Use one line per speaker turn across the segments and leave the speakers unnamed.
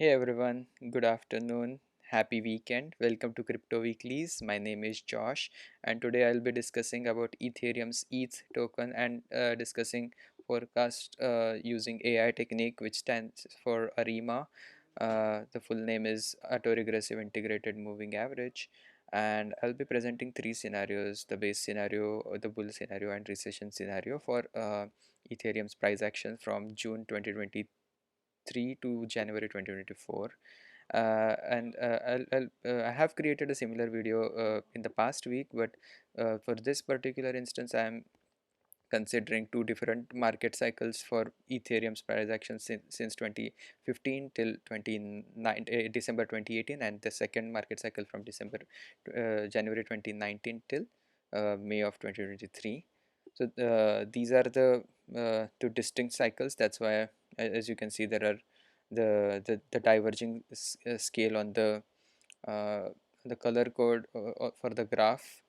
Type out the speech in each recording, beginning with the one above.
Hey everyone, good afternoon, happy weekend. Welcome to Crypto Weeklies. My name is Josh, and today I'll be discussing about Ethereum's ETH token and discussing forecast using AI technique, which stands for ARIMA. The full name is Autoregressive Integrated Moving Average. And I'll be presenting three scenarios: the base scenario, the bull scenario, and recession scenario for Ethereum's price action from June 2023 to January 2024. I have created a similar video in the past week, but for this particular instance I am considering two different market cycles for Ethereum's price action since 2015 till December 2018, and the second market cycle from January 2019 till May of 2023. So these are the two distinct cycles. That's why, as you can see, there are the diverging scale on uh, the color code for the graph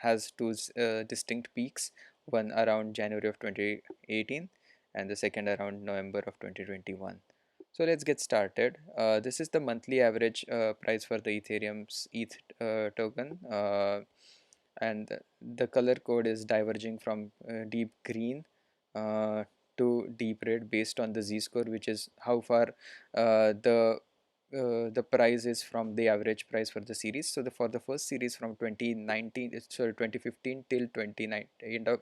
has two distinct peaks, one around January of 2018 and the second around November of 2021. So let's get started. This is the monthly average price for the Ethereum's ETH token, and the color code is diverging from deep green uh, to deep red based on the z-score, which is how far the price is from the average price for the series. So for the first series from 2019, sorry, 2015 till 29 end of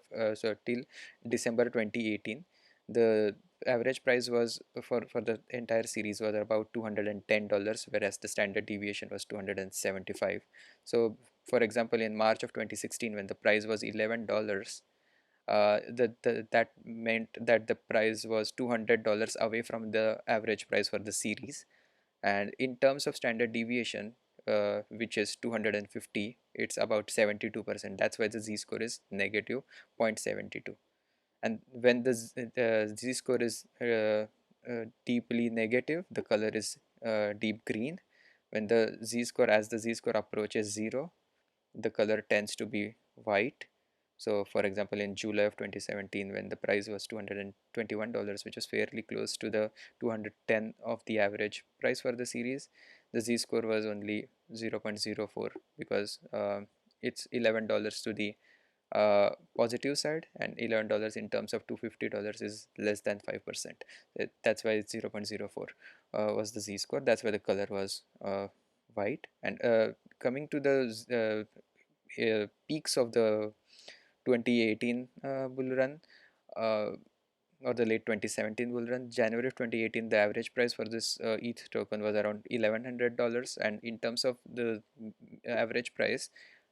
till December 2018, the average price was for the entire series was about $210, whereas the standard deviation was 275. So for example, in March of 2016, when the price was $11, that meant that the price was $200 away from the average price for the series. And in terms of standard deviation, which is 250, it's about 72%. That's why the z-score is negative 0.72. And when the z-score is deeply negative, the color is deep green. When the z-score, as the z-score approaches 0, the color tends to be white. So for example, in July of 2017, when the price was $221, which was fairly close to the 210 of the average price for the series, the z-score was only 0.04, because it's $11 to the positive side, and $11 in terms of $250 is less than 5%. That's why it's 0.04 was the z-score. That's why the color was white. And coming to the peaks of the 2018 bull run, uh, or the late 2017 bull run, January of 2018, the average price for this ETH token was around $1,100, and in terms of the average price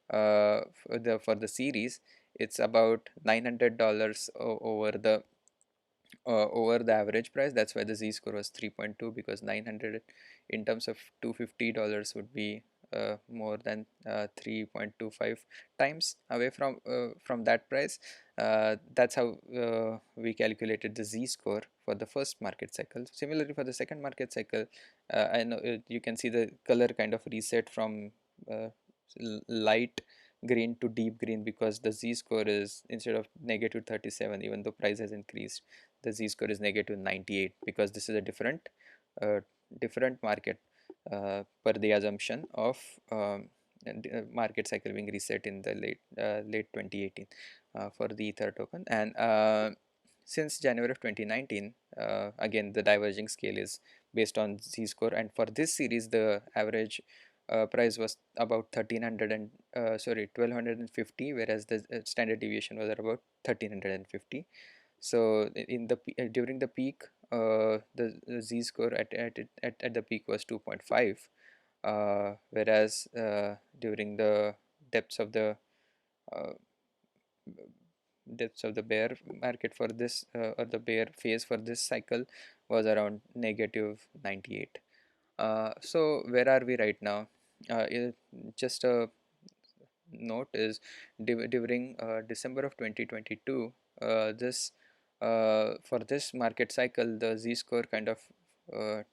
for the series, it's about $900 over the average price. That's why the z-score was 3.2, because 900 in terms of $250 would be more than 3.25 times away from that price. That's how we calculated the z-score for the first market cycle. Similarly, for the second market cycle, I know you can see the color kind of reset from uh, light green to deep green, because the z-score is, instead of negative 37, even though price has increased, the z-score is negative 98, because this is a uh, different market, per the assumption of market cycle being reset in the late 2018 for the Ether token. And since January of 2019, again the diverging scale is based on z-score, and for this series the average price was about 1250, whereas the standard deviation was at about 1350. So during the peak, the z-score at the peak was 2.5, whereas during the depths of the uh, bear market for this, or the bear phase for this cycle, was around negative 98. So where are we right now? Just a note is, during December of 2022, this for this market cycle, the z-score kind of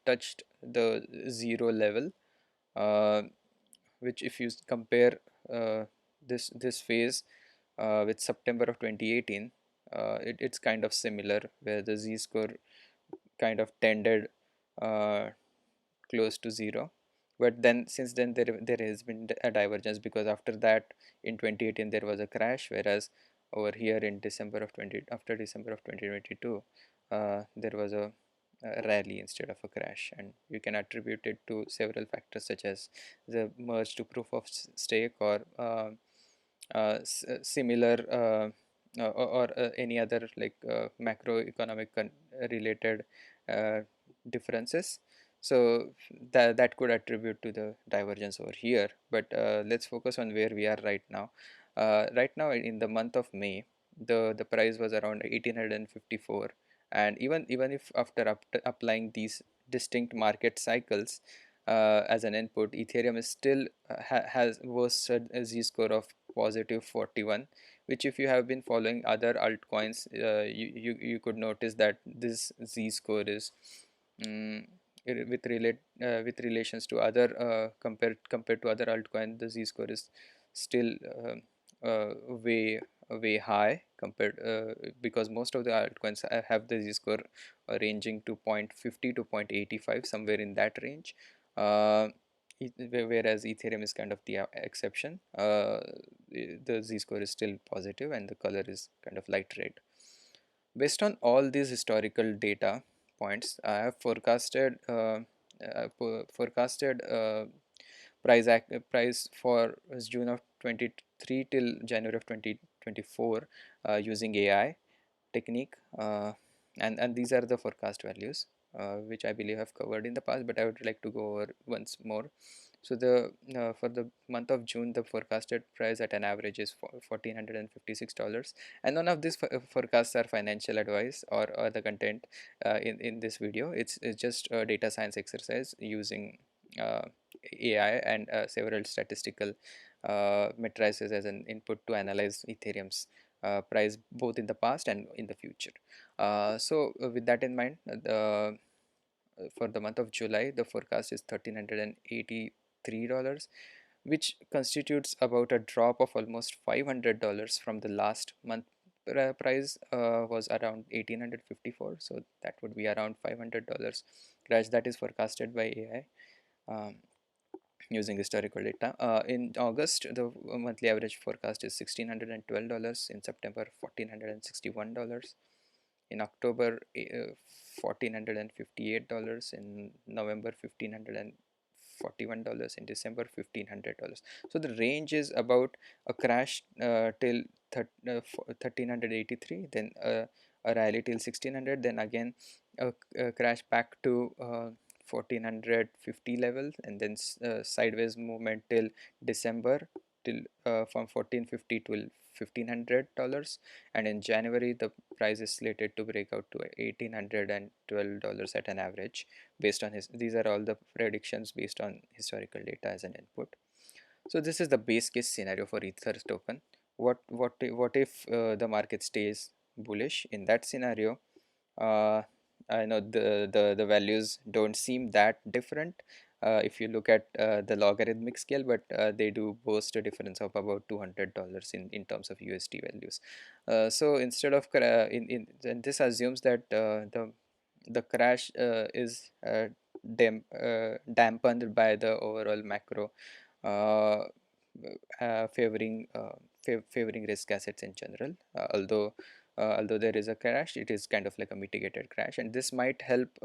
touched the zero level, uh, which, if you compare this phase with September of 2018, it's kind of similar, where the z-score kind of tended uh, close to zero. But then since then there has been a divergence, because after that in 2018 there was a crash, whereas over here in December of 20 after December of 2022 there was a rally instead of a crash, and you can attribute it to several factors such as the merge to proof of stake, or similar or any other like macroeconomic related uh, differences. So that could attribute to the divergence over here. But let's focus on where we are right now. Right now in the month of May, the price was around 1854, and even if after applying these distinct market cycles as an input, Ethereum is still has was a z-score of positive 41, which if you have been following other altcoins, you could notice that this z-score is um, with relations to other compared to other altcoin, the z-score is still way high compared, because most of the altcoins have the z-score ranging to 0.50 to 0.85, somewhere in that range. uh, whereas Ethereum is kind of the exception. The z-score is still positive and the color is kind of light red. Based on all these historical data points, I have forecasted price for June of 23 till January of 2024 using AI technique, and these are the forecast values which I believe I've covered in the past, but I would like to go over once more. So the for the month of June, the forecasted price at an average is $1,456, and none of these forecasts are financial advice or the content in this video. It's just a data science exercise using uh, AI and several statistical matrices as an input to analyze Ethereum's price both in the past and in the future. With that in mind, for the month of July, the forecast is $1,383, which constitutes about a drop of almost $500 from the last month. Price was around 1854, so that would be around $500 crash that is forecasted by AI. Using historical data. In August, the monthly average forecast is $1,612. In September, $1,461. In October, $1,458. In November, $1,541. In December, $1,500. So the range is about a crash till 1,383, then a rally till 1,600, then again a crash back to 1,450 level, and then sideways movement till December, till from 1,450 to $1,500, and in January the price is slated to break out to $1,812 at an average based on his. These are all the predictions based on historical data as an input. So this is the base case scenario for Ether token. What if the market stays bullish? In that scenario, uh, I know the values don't seem that different if you look at the logarithmic scale, but they do boast a difference of about $200 in terms of USD values. So instead of and this assumes that the crash is dampened by the overall macro uh, favoring risk assets in general. Although there is a crash, it is kind of like a mitigated crash, and this might help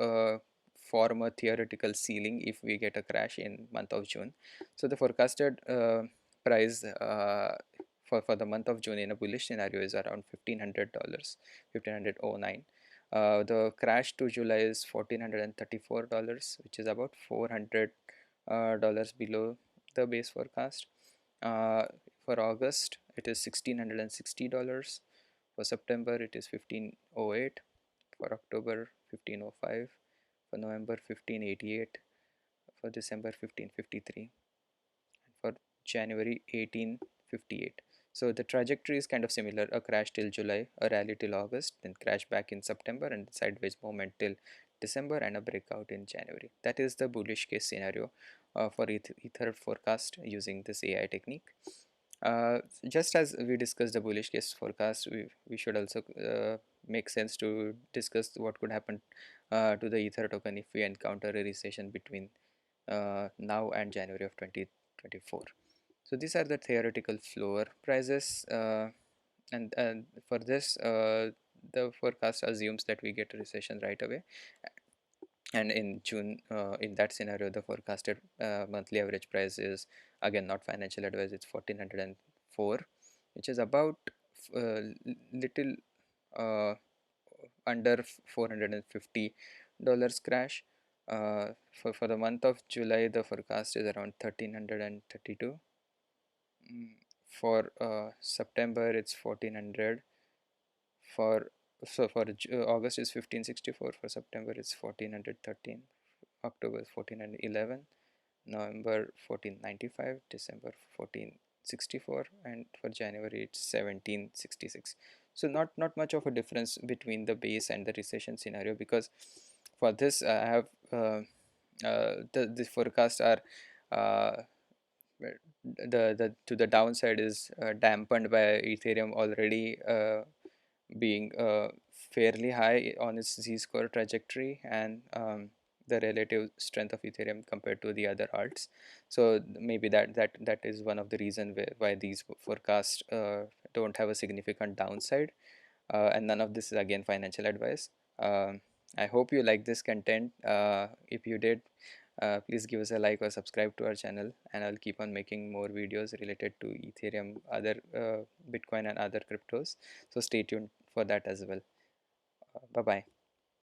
form a theoretical ceiling if we get a crash in month of June. So the forecasted price for the month of June in a bullish scenario is around $1,500, 1,509. The crash to July is $1,434, which is about $400 below the base forecast. Uh, for August, it is $1,660. For September, it is 1,508. For October, 1,505. For November, 1,588. For December, 1,553. And for January, 1,858. So the trajectory is kind of similar: a crash till July, a rally till August, then crash back in September, and sideways movement till December, and a breakout in January. That is the bullish case scenario for Ether forecast using this AI technique. Just as we discussed the bullish case forecast, we should also make sense to discuss what could happen to the Ether token if we encounter a recession between now and January of 2024. So these are the theoretical floor prices, and for this, the forecast assumes that we get a recession right away. And in June, in that scenario, the forecasted monthly average price is, again, not financial advice, it's 1404, which is about little uh, under $450 crash. For the month of July, the forecast is around 1332. For September, it's 1400. For for August is 1564. For September, it's 1413. October 1411. November 1495, December 1464, and for January it's 1766. So not much of a difference between the base and the recession scenario, because for this I have the forecasts are uh, the to the downside is dampened by Ethereum already being fairly high on its z-score trajectory, and the relative strength of Ethereum compared to the other alts. So maybe that is one of the reason why these forecasts don't have a significant downside, and none of this is again financial advice. I hope you like this content. If you did, please give us a like or subscribe to our channel, and I'll keep on making more videos related to Ethereum, other Bitcoin and other cryptos. So stay tuned for that as well. Bye bye.